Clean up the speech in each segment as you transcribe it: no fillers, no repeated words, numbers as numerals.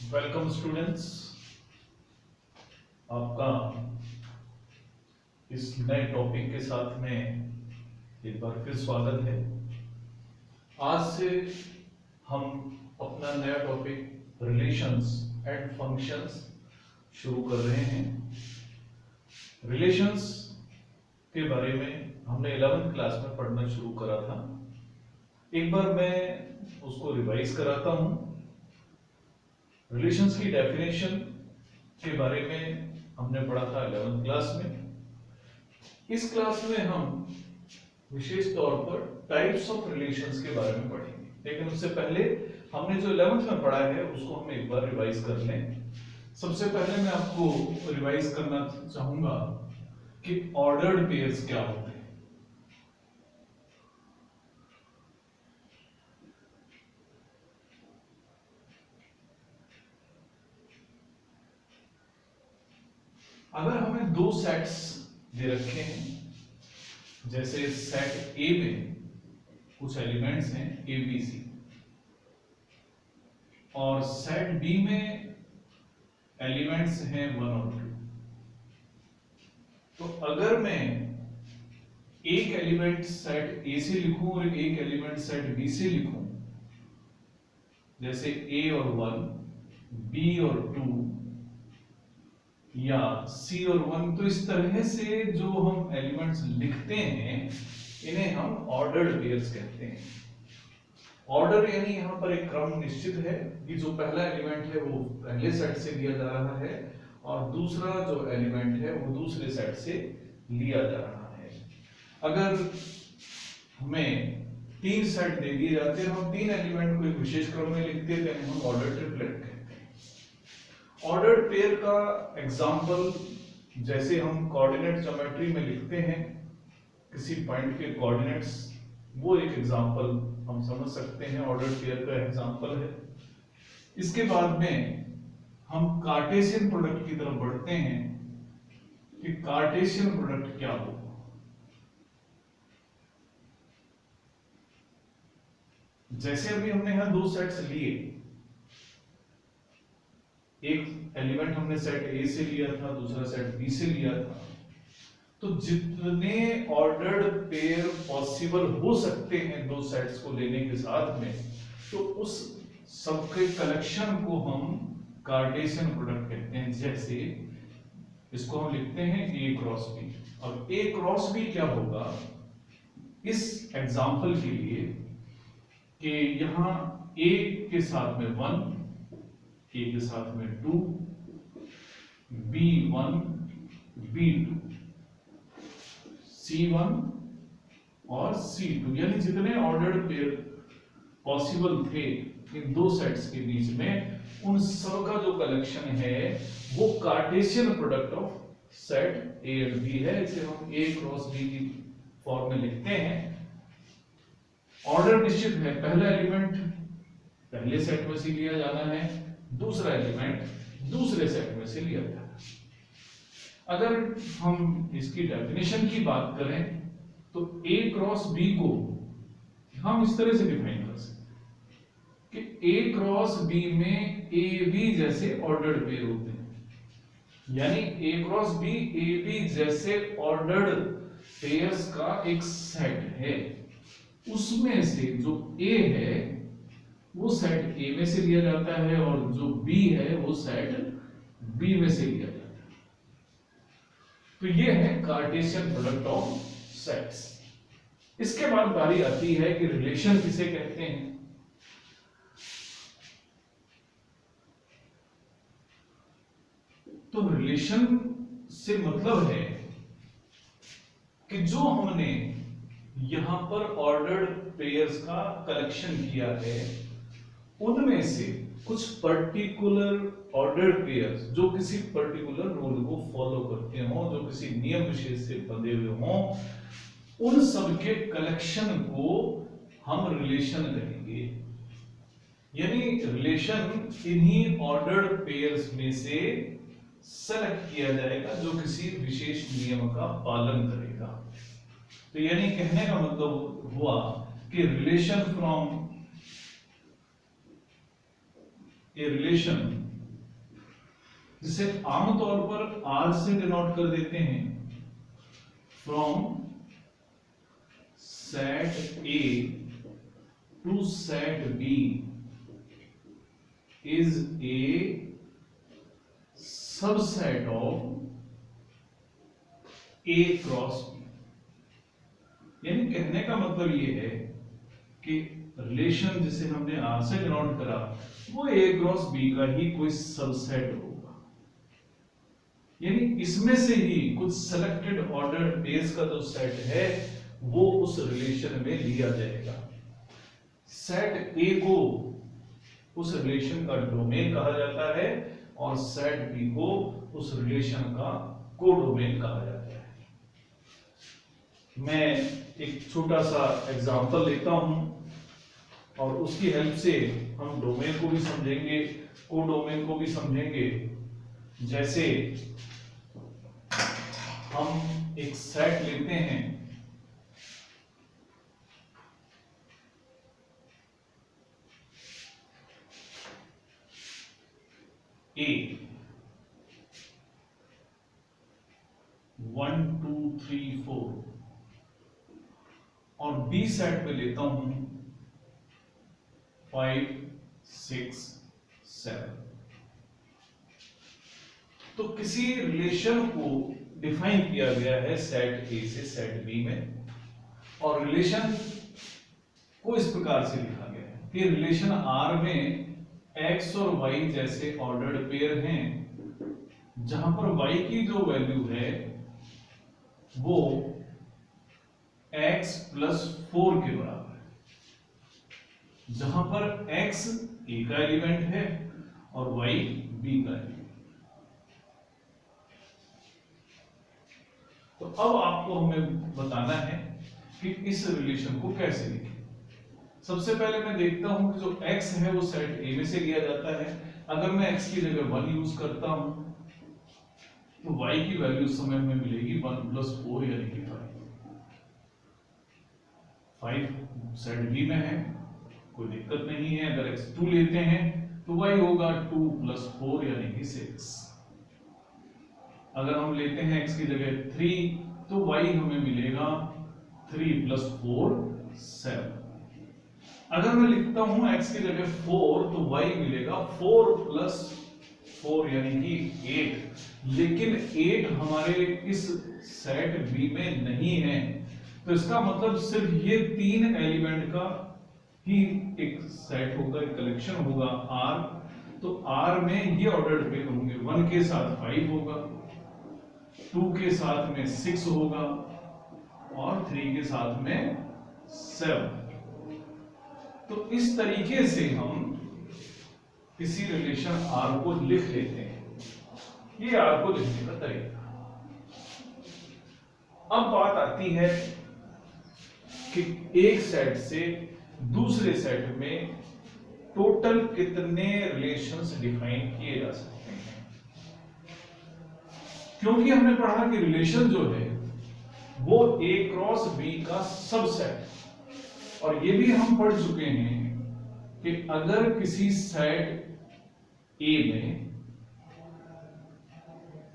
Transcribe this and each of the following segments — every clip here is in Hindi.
वेलकम स्टूडेंट्स, आपका इस नए टॉपिक के साथ में एक बार फिर स्वागत है। आज से हम अपना नया टॉपिक रिलेशंस एंड फंक्शंस शुरू कर रहे हैं। रिलेशंस के बारे में हमने 11th क्लास में पढ़ना शुरू करा था। एक बार मैं उसको रिवाइज कराता हूं। रिलेशंस की डेफिनेशन के बारे में हमने पढ़ा था 11th क्लास में। इस क्लास में हम विशेष तौर पर टाइप्स ऑफ रिलेशंस के बारे में पढ़ेंगे, लेकिन उससे पहले हमने जो 11th में पढ़ा है उसको हम एक बार रिवाइज कर लें। सबसे पहले मैं आपको रिवाइज करना चाहूंगा कि ऑर्डर्ड पेयर्स क्या होते हैं। अगर हमें दो सेट्स दे रखे हैं, जैसे सेट ए में कुछ एलिमेंट्स हैं ए बी सी और सेट बी में एलिमेंट्स हैं 1 और 2, तो अगर मैं एक एलिमेंट सेट ए से लिखूं और एक एलिमेंट सेट बी से लिखूं, जैसे ए और 1, बी और 2 या सी और 1, तो इस तरह से जो हम एलिमेंट्स लिखते हैं इन्हें हम ऑर्डर्ड पेयर्स कहते हैं। ऑर्डर यानी यहां पर एक क्रम निश्चित है कि जो पहला एलिमेंट है वो पहले सेट से लिया जा रहा है और दूसरा जो एलिमेंट है वो दूसरे सेट से लिया जा रहा है। अगर हमें 3 सेट दे दिए जाते हैं, हम 3 एलिमेंट को एक विशेष क्रम में लिखते हैं, तो हम ऑर्डर ट्रिपलेट कहते हैं। ऑर्डर्ड पेयर का एग्जाम्पल जैसे हम कोऑर्डिनेट ज्योमेट्री में लिखते हैं किसी पॉइंट के कोऑर्डिनेट्स, वो एक एग्जाम्पल हम समझ सकते हैं, ऑर्डर्ड पेयर का एग्जाम्पल है। इसके बाद में हम कार्टेशियन प्रोडक्ट की तरफ बढ़ते हैं कि कार्टेशियन प्रोडक्ट क्या होगा। जैसे अभी हमने यहां 2 सेट्स लिए, एक एलिमेंट हमने सेट ए से लिया था, दूसरा सेट बी से लिया था, तो जितने ऑर्डर्ड पेयर पॉसिबल हो सकते हैं 2 सेट्स को लेने के साथ में, तो उस सबके कलेक्शन को हम कार्टेशियन प्रोडक्ट कहते हैं। जैसे इसको हम लिखते हैं ए क्रॉस बी। अब ए क्रॉस बी क्या होगा इस एग्जांपल के लिए कि यहां ए के साथ में 1, ए के साथ में 2, B1, B2, C1 और C2, यानी जितने ऑर्डर्ड पेयर पॉसिबल थे इन 2 सेट्स के बीच में, उन सब का जो कलेक्शन है वो Cartesian product of set A and B है। इसे हम ए क्रॉस बी की फॉर्म में लिखते हैं। ऑर्डर निश्चित है, पहला एलिमेंट पहले सेट में से लिया जाना है, दूसरा एलिमेंट दूसरे सेट में से लिया जाना है। अगर हम इसकी डेफिनेशन की बात करें तो ए क्रॉस बी को हम इस तरह से डिफाइन कर सकते हैं कि ए क्रॉस बी में ए बी जैसे ऑर्डर्ड पेयर होते हैं, यानी ए क्रॉस बी ए बी जैसे ऑर्डर्ड पेयर्स का एक सेट है। उसमें से जो ए है वो सेट ए में से लिया जाता है और जो बी है वो सेट बी में से लिया जाता है। तो ये है कार्टेशियन प्रोडक्ट ऑफ सेट्स। इसके बाद बारी आती है कि रिलेशन किसे कहते हैं। तो रिलेशन से मतलब है कि जो हमने यहां पर ऑर्डर्ड पेयर्स का कलेक्शन किया है उनमें से कुछ पर्टिकुलर ऑर्डर्ड पेयर्स जो किसी पर्टिकुलर रूल को फॉलो करते हो, जो किसी नियम विशेष से बंधे हुए हों, उन सब के कलेक्शन को हम रिलेशन कहेंगे। यानी रिलेशन इन्हीं ऑर्डर्ड पेयर्स में से सेलेक्ट किया जाएगा जो किसी विशेष नियम का पालन करेगा। तो यानी कहने का मतलब हुआ कि रिलेशन फ्रॉम a relation जिसे आमतौर पर आर से डिनोट कर देते हैं, from set A to set B is a subset of A cross B. यानी कहने का मतलब ये है कि रिलेशन जिसे हमने आर से डिनोट करा वो ए क्रॉस बी का ही कोई सबसेट होगा। यानी इसमें से ही कुछ सेलेक्टेड ऑर्डर बेस का जो सेट है वो उस रिलेशन में लिया जाएगा। सेट ए को उस रिलेशन का डोमेन कहा जाता है और सेट बी को उस रिलेशन का कोडोमेन कहा जाता है। मैं एक छोटा सा एग्जांपल लेता हूं और उसकी हेल्प से हम डोमेन को भी समझेंगे, कोडोमेन को भी समझेंगे। जैसे हम एक सेट लेते हैं, ए 1 2 3 4 और बी सेट पे लेता हूं 5 6 7। तो किसी रिलेशन को डिफाइन किया गया है सेट ए से सेट बी में, और रिलेशन को इस प्रकार से लिखा गया है कि रिलेशन आर में एक्स और वाई जैसे ऑर्डर्ड पेयर हैं, जहां पर वाई की जो वैल्यू है वो x प्लस 4 के बराबर है, जहां पर x ए का एलिमेंट है और y बी का एलिमेंट। तो अब आपको हमें बताना है कि इस रिलेशन को कैसे लिखें। सबसे पहले मैं देखता हूं कि जो x है वो सेट ए में से लिया जाता है। अगर मैं x की जगह 1 यूज करता हूं तो y की वैल्यू उस समय में मिलेगी 1 प्लस 4 यानी कि 5 सेट बी में है, कोई दिक्कत नहीं है। अगर x 2 लेते हैं तो y होगा 2 प्लस 4 यानी कि 6। अगर हम लेते हैं x की जगह 3 तो y हमें मिलेगा 3 प्लस 4 7। अगर मैं लिखता हूं x की जगह 4 तो y मिलेगा 4 प्लस 4 यानी कि 8। लेकिन 8 हमारे इस सेट बी में नहीं है, तो इसका मतलब सिर्फ ये 3 एलिमेंट का ही एक सेट होगा, एक कलेक्शन होगा R। तो R में ये ऑर्डर्ड पेयर होंगे, 1 के साथ 5 होगा, 2 के साथ में 6 होगा और 3 के साथ में 7। तो इस तरीके से हम किसी रिलेशन R को लिख लेते हैं। ये R को लिखने का तरीका। अब बात आती है कि एक सेट से दूसरे सेट में टोटल कितने रिलेशंस डिफाइन किए जा सकते हैं। क्योंकि हमने पढ़ा कि रिलेशन जो है वो A क्रॉस B का सबसेट, और ये भी हम पढ़ चुके हैं कि अगर किसी सेट A में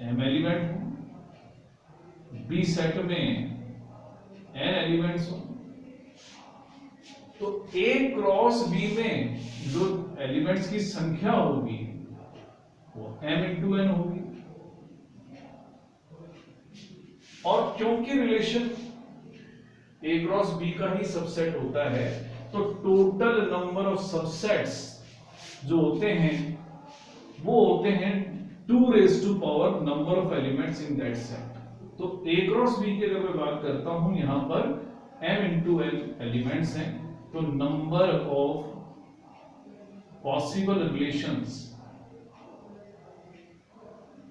m एलिमेंट हो, B सेट में n एलिमेंट्स हो, तो A क्रॉस B में जो एलिमेंट्स की संख्या होगी वो m इंटू n होगी। और क्योंकि रिलेशन A क्रॉस B का ही सबसेट होता है, तो टोटल नंबर ऑफ सबसेट्स जो होते हैं वो होते हैं 2 raise to power number of elements in that set. तो A क्रॉस B की अगर मैं बात करता हूं, यहां पर m इंटू n एलिमेंट्स हैं, तो नंबर ऑफ पॉसिबल रिलेशंस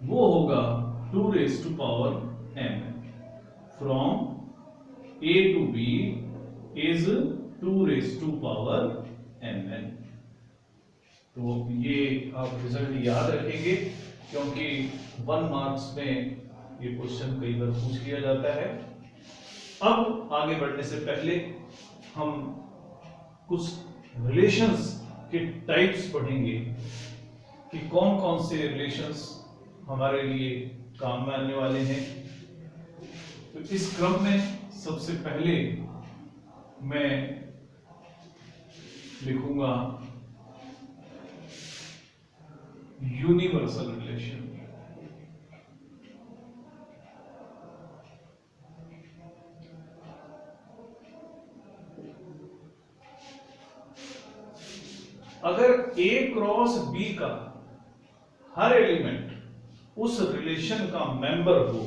वो होगा 2 raise to power m। From A to B is 2 raised to power mn। तो ये आप रिजल्ट याद रखेंगे, क्योंकि 1 मार्क्स में ये क्वेश्चन कई बार पूछ लिया जाता है। अब आगे बढ़ने से पहले हम कुछ रिलेशंस के टाइप्स पढ़ेंगे कि कौन कौन से रिलेशंस हमारे लिए काम में आने वाले हैं। तो इस क्रम में सबसे पहले मैं लिखूंगा यूनिवर्सल रिलेशन। अगर A क्रॉस B का हर एलिमेंट उस रिलेशन का मेंबर हो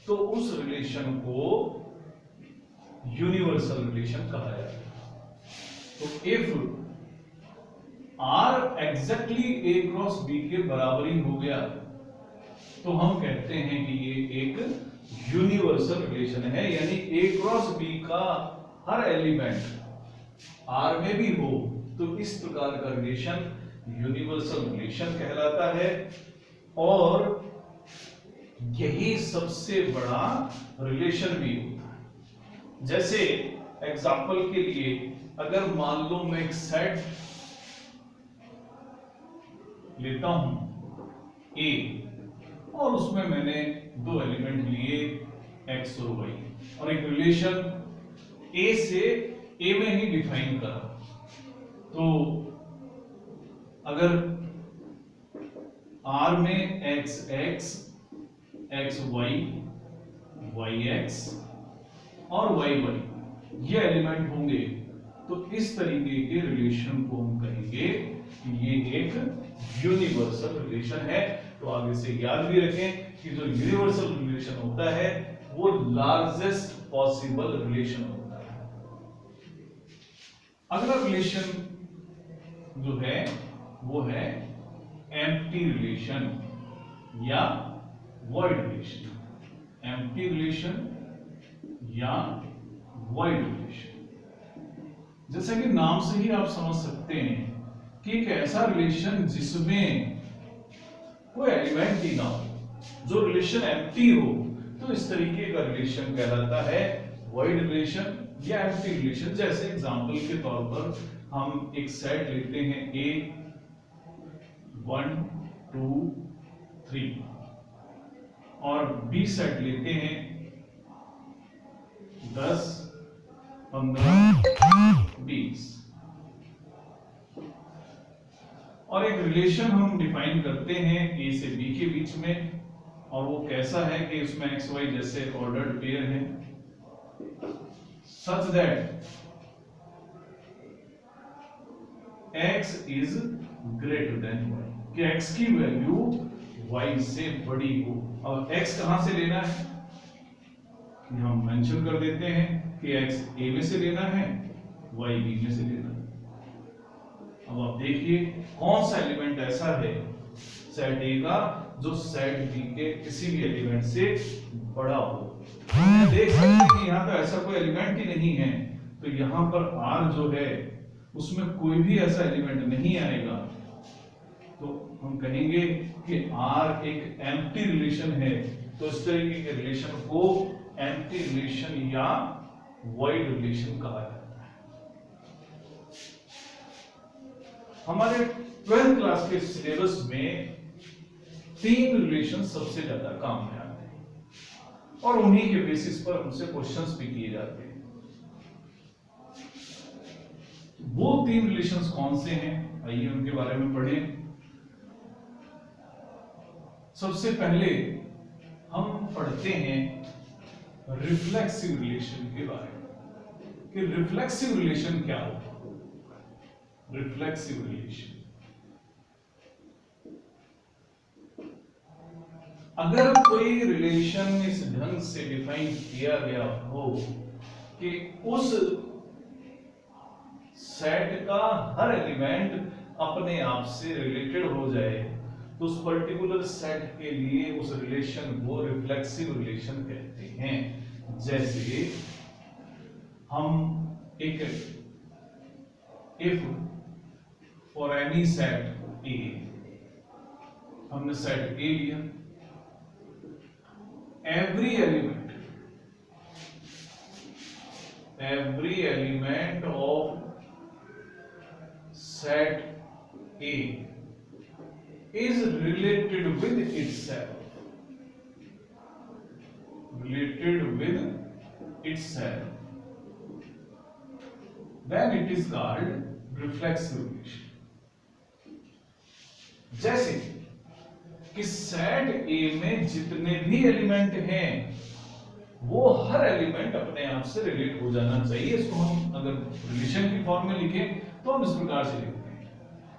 तो उस रिलेशन को यूनिवर्सल रिलेशन कहा जाता है। तो if R exactly A cross B के बराबर ही हो गया तो हम कहते हैं कि ये एक यूनिवर्सल रिलेशन है, यानी A क्रॉस B का हर एलिमेंट R में भी हो तो इस प्रकार का रिलेशन यूनिवर्सल रिलेशन कहलाता है। और यही सबसे बड़ा रिलेशन भी होता है। जैसे एग्जांपल के लिए अगर मान लो मैं एक सेट लेता हूं A और उसमें मैंने दो एलिमेंट लिए X और Y और एक रिलेशन A से A में ही डिफाइन करा, तो अगर R में XX, XY, YX और YY ये एलिमेंट होंगे तो इस तरीके के रिलेशन को हम कहेंगे कि ये एक यूनिवर्सल रिलेशन है। तो आगे से याद भी रखें कि जो यूनिवर्सल रिलेशन होता है वो लार्जेस्ट पॉसिबल रिलेशन होता है। अगला रिलेशन जो है वो है एम्प्टी रिलेशन या वॉइड रिलेशन। एम्प्टी रिलेशन या वॉइड रिलेशन, जैसा कि नाम से ही आप समझ सकते हैं कि एक ऐसा रिलेशन जिसमें कोई एलिमेंट ही ना हो, जो रिलेशन एम्प्टी हो, तो इस तरीके का रिलेशन कहलाता है वॉइड रिलेशन या एम्प्टी रिलेशन। जैसे एग्जांपल के तौर पर हम एक सेट लेते हैं A 1 2 3 और B सेट लेते हैं 10 15 20 और एक रिलेशन हम डिफाइन करते हैं A से B के बीच में, और वो कैसा है कि उसमें XY जैसे ऑर्डर्ड पेयर है such that X is greater than Y, कि X की वैल्यू Y से बड़ी हो। अब X कहां से लेना है हम मेंशन कर देते हैं कि X A में से लेना है, Y B में से लेना है। अब आप देखिए कौन सा एलिमेंट ऐसा है सेट A का जो सेट B के किसी भी एलिमेंट से बड़ा हो। हम देख सकते हैं कि यहाँ तो ऐसा कोई एलिमेंट ही नहीं है, तो यहाँ पर R जो है उसमें कोई भी ऐसा एलिमेंट नहीं आएगा, तो हम कहेंगे कि R एक एम्प्टी रिलेशन है। तो इस तरीके के रिलेशन को एम्प्टी रिलेशन या वॉइड रिलेशन कहा जाता है। हमारे 12th क्लास के सिलेबस में 3 रिलेशन सबसे ज्यादा काम में आते हैं और उन्हीं के बेसिस पर उनसे क्वेश्चंस भी किए जाते हैं। वो 3 रिलेशंस कौन से हैं, आइए उनके बारे में पढ़ें। सबसे पहले हम पढ़ते हैं रिफ्लेक्सिव रिलेशन के बारे में कि रिफ्लेक्सिव रिलेशन क्या होता है। रिफ्लेक्सिव रिलेशन, अगर कोई रिलेशन इस ढंग से डिफाइन किया गया हो कि उस सेट का हर एलिमेंट अपने आप से रिलेटेड हो जाए, तो उस पर्टिकुलर सेट के लिए उस रिलेशन को रिफ्लेक्सिव रिलेशन कहते हैं। जैसे हम एक इफ फॉर एनी सेट ए, हमने सेट ए लिया, every element of set A is related with itself, then it is called reflexive relation. जैसे कि सेट ए में जितने भी एलिमेंट हैं वो हर एलिमेंट अपने आप से रिलेट हो जाना चाहिए। इसको हम अगर रिलेशन की फॉर्म में लिखें तो हम इस प्रकार से लिखते हैं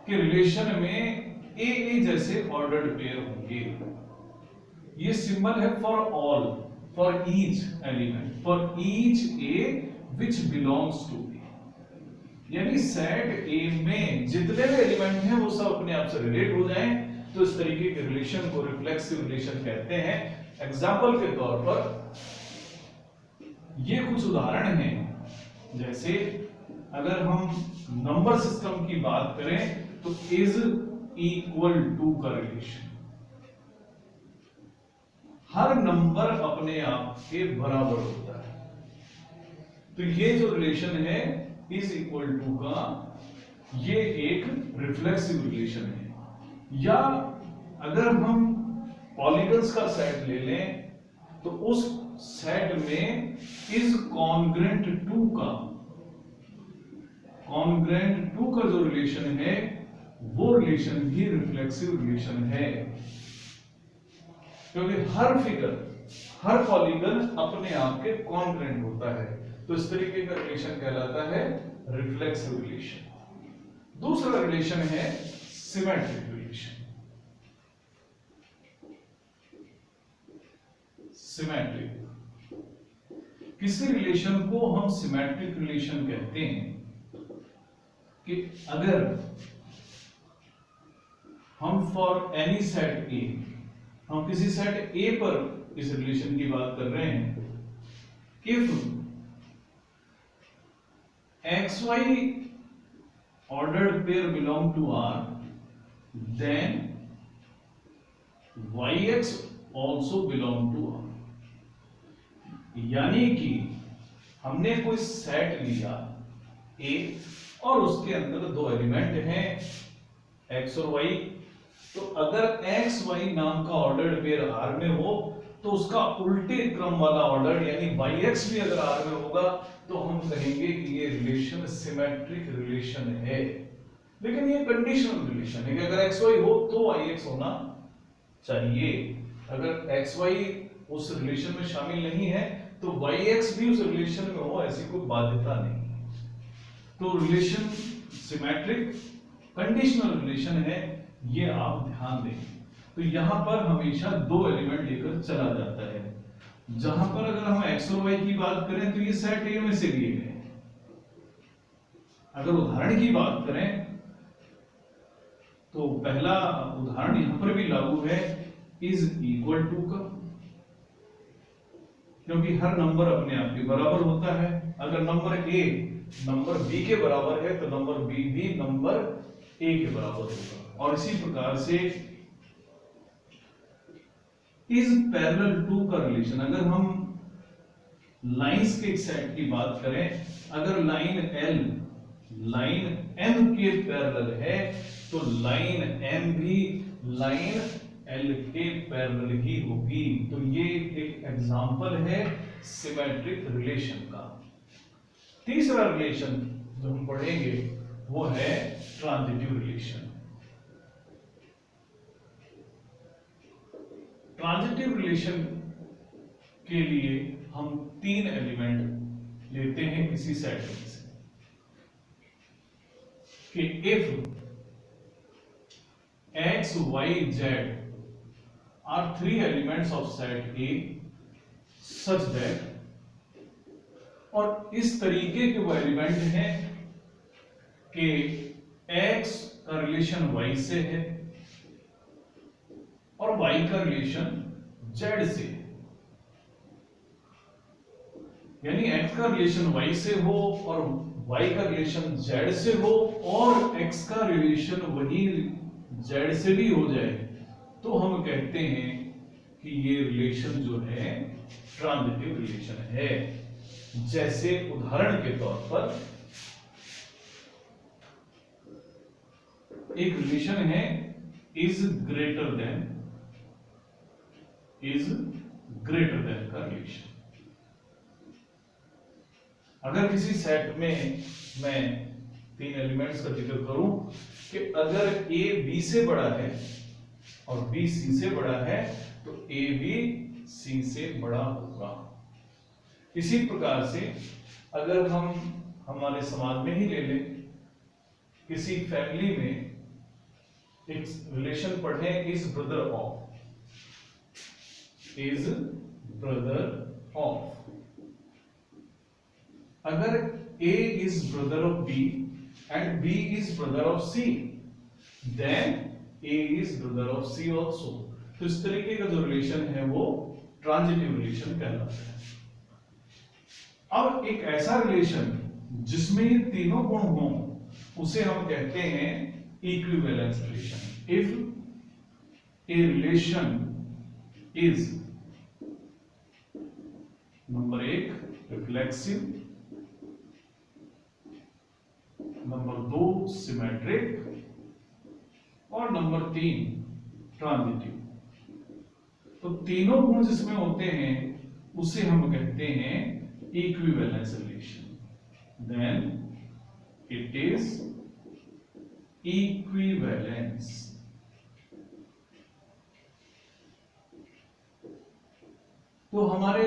कि रिलेशन में ए जैसे ऑर्डर्ड पेयर होंगे। ये सिंबल है for all, for each element, for each a which belongs to A, यानी सेट ए में जितने भी एलिमेंट हैं वो सब अपने आप से रिलेट हो जाएं तो इस तरीके के रिलेशन को रिफ्लेक्सिव रिलेशन कहते हैं। एग्जाम्पल के तौर पर ये कुछ उदाहरण हैं, जैसे अगर हम नंबर सिस्टम की बात करें तो इज इक्वल टू का रिलेशन, हर नंबर अपने आप के बराबर होता है। तो ये जो रिलेशन है इज इक्वल टू का, ये एक रिफ्लेक्सिव रिलेशन है। या अगर हम पॉलीगन्स का सेट ले लें तो उस सेट में इज कॉन्ग्रेंट टू का, कॉन्ग्रेंट टू का जो रिलेशन है वो रिलेशन भी रिफ्लेक्सिव रिलेशन है, क्योंकि हर फिगर, हर पॉलीगन अपने आप के कॉन्ग्रेंट होता है। तो इस तरीके का रिलेशन कहलाता है रिफ्लेक्सिव रिलेशन। दूसरा रिलेशन है सिमेट्रिक रिलेशन। सिमेट्रिक, किसी रिलेशन को हम सिमेट्रिक रिलेशन कहते हैं कि अगर हम फॉर एनी सेट ए, हम किसी सेट ए पर इस रिलेशन की बात कर रहे हैं, if xy ordered pair belong to R, then yx also belong to R। यानी कि हमने कोई सेट लिया A और उसके अंदर दो एलिमेंट हैं x और y, तो अगर x y नाम का ऑर्डर्ड पेयर R में हो तो उसका उल्टे क्रम वाला ऑर्डर यानी yx भी अगर R में होगा तो हम कहेंगे कि ये रिलेशन सिमेट्रिक रिलेशन है। लेकिन ये कंडीशनल रिलेशन है कि अगर xy हो तो yx होना चाहिए, अगर xy उस रिलेशन में शामिल नहीं है तो yx भी उस रिलेशन में हो, ऐसी कोई बाध्यता नहीं। तो रिलेशन सिमेट्रिक कंडीशनल रिलेशन है, ये आप ध्यान दें। तो यहां पर हमेशा दो एलिमेंट लेकर चला जाता है। जहां पर अगर हम x और y की बात करें तो ये सेट ए में से लिए गए। अगर उदाहरण की बात करें तो पहला उदाहरण यहां पर भी लागू है इज इक्वल टू का, क्योंकि हर नंबर अपने आप के बराबर होता है। अगर नंबर ए नंबर बी के बराबर है तो नंबर बी भी नंबर ए के बराबर होगा। और इसी प्रकार से इज पैरेलल टू का रिलेशन, अगर हम लाइंस के एक सेट की बात करें, अगर लाइन एल लाइन एम के पैरेलल है तो लाइन एम भी लाइन एल के पैरेलल ही होगी। तो ये एक एग्जांपल है सिमेट्रिक रिलेशन का। तीसरा रिलेशन जो हम पढ़ेंगे वो है ट्रांजिटिव रिलेशन। ट्रांजिटिव रिलेशन के लिए हम तीन एलिमेंट लेते हैं किसी सेट में से कि if x, y, z are three elements of set A such that, और इस तरीके के वो एलिमेंट हैं कि x का रिलेशन y से है और y का रिलेशन z से, यानी x का रिलेशन y से हो और y का रिलेशन z से हो और x का रिलेशन वही z से भी हो जाए, तो हम कहते हैं कि ये रिलेशन जो है ट्रांजिटिव रिलेशन है। जैसे उदाहरण के तौर पर एक रिलेशन है इज ग्रेटर देन का रिलेशन। अगर किसी सेट में मैं 3 एलिमेंट्स का जिक्र करूं कि अगर A B से बड़ा है और B C से बड़ा है तो A भी C से बड़ा होगा। इसी प्रकार से अगर हम हमारे समाज में ही ले लें, किसी फैमिली में एक रिलेशन पढ़े इज ब्रदर ऑफ। अगर A is brother of B and B is brother of C, then A is brother of C also। तो इस तरीके का जो रिलेशन है वो ट्रांजिटिव रिलेशन कहलाता है। अब एक ऐसा रिलेशन जिसमें ये तीनों गुण हों उसे हम कहते हैं equivalence relation. If a relation is number 1 reflexive, number 2 symmetric और नंबर 3 ट्रांजिटिव। तो तीनों गुण जिसमें होते हैं उसे हम कहते हैं equivalence relation. Then it is equivalence. तो हमारे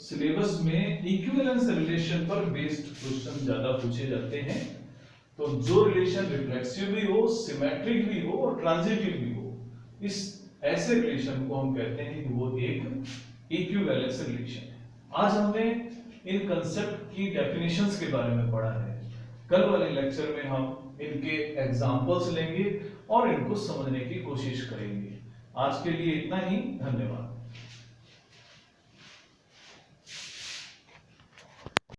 सिलेबस में इक्विवेलेंस रिलेशन पर बेस्ड क्वेश्चन ज्यादा पूछे जाते हैं। तो जो रिलेशन रिफ्लेक्सिव भी हो, सिमेट्रिक भी हो और ट्रांजिटिव भी हो, इस ऐसे रिलेशन को हम कहते हैं कि वो एक इक्विवेलेंस रिलेशन है। आज हमने इन कंसेप्ट की डेफिनेशंस के बारे में पढ़ा है। कल वाले लेक्चर में हम इनके एग्जांपल्स लेंगे और इनको समझने की कोशिश करेंगे। आज के लिए इतना ही, धन्यवाद।